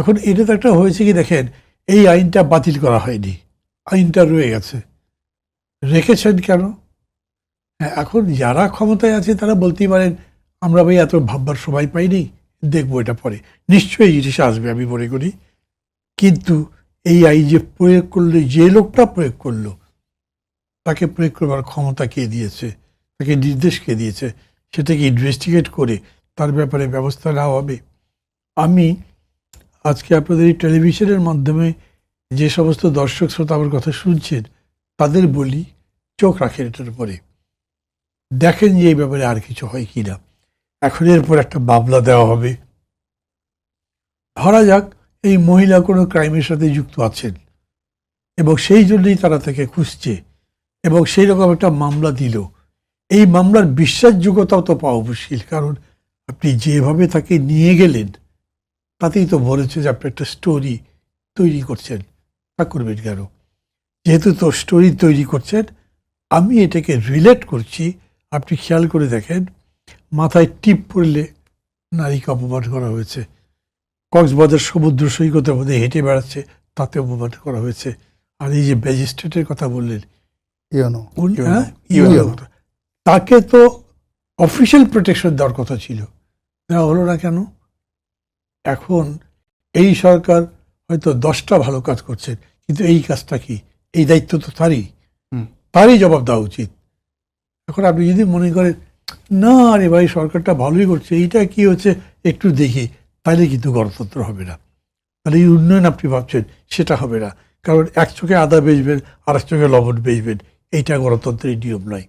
এখন এটা তো একটা হয়েছে কি দেখেন, এই আইনটা বাতিল করা হয়নি, আইনটা রয়ে গেছে। রেখেছেন কেন? হ্যাঁ, এখন যারা ক্ষমতায় আছে তারা বলতেই পারেন আমরা ভাই এত ভাববার সময় পাইনি, দেখবো এটা পরে, নিশ্চয়ই জিনিস আসবে আমি মনে করি। কিন্তু এই আইন যে প্রয়োগ করলে, যে লোকটা প্রয়োগ করলো তাকে প্রয়োগ করবার ক্ষমতা কে দিয়েছে, তাকে নির্দেশ কে দিয়েছে, সেটাকে ইনভেস্টিগেট করে তার ব্যাপারে ব্যবস্থা নেওয়া হবে। আমি আজকে আপনাদের এই টেলিভিশনের মাধ্যমে যে সমস্ত দর্শক শ্রোতা আমার কথা শুনছেন তাদের বলি, চোখ রাখেন এটার উপরে, দেখেন যে এই ব্যাপারে আর কিছু হয় কিনা। এখন এরপর একটা মামলা দেওয়া হবে, ধরা যাক এই মহিলা কোনো ক্রাইমের সাথে যুক্ত আছেন এবং সেই জন্যই তারা তাকে খুঁজছে এবং সেই রকম একটা মামলা দিল। এই মামলার বিশ্বাসযোগ্যতাও তো পাওয়া মুশকিল, কারণ আপনি যেভাবে তাকে নিয়ে গেলেন তাতেই তো বলেছে যে আপনি একটা স্টোরি তৈরি করছেন। তা করবেন কেন? যেহেতু তো স্টোরি তৈরি করছেন, আমি এটাকে রিলেট করছি। আপনি খেয়াল করে দেখেন, মাথায় টিপ পড়লে নারীকে অপমান করা হয়েছে, কক্সবাজার সমুদ্র সৈকতের মধ্যে হেঁটে বেড়াচ্ছে তাতে অপমান করা হয়েছে। আর এই যে ম্যাজিস্ট্রেটের কথা বললেন, তাকে তো অফিসিয়াল প্রোটেকশন দেওয়ার কথা ছিল, দেওয়া হলো না কেন? এখন এই সরকার হয়তো 10টা ভালো কাজ করছেন, কিন্তু এই কাজটা কি? এই দায়িত্ব তো তারই জবাব দেওয়া উচিত। এখন আপনি যদি মনে করেন না রে ভাই সরকারটা ভালোই করছে, এইটা কি হচ্ছে একটু দেখি, তাহলে কিন্তু গণতন্ত্র হবে না। তাহলে এই উন্নয়ন আপনি ভাবছেন সেটা হবে না, কারণ এক চোখে আদা বেচবেন আর এক চোখে লবণ বেচবেন, এইটা গণতন্ত্রের নিয়ম নয়।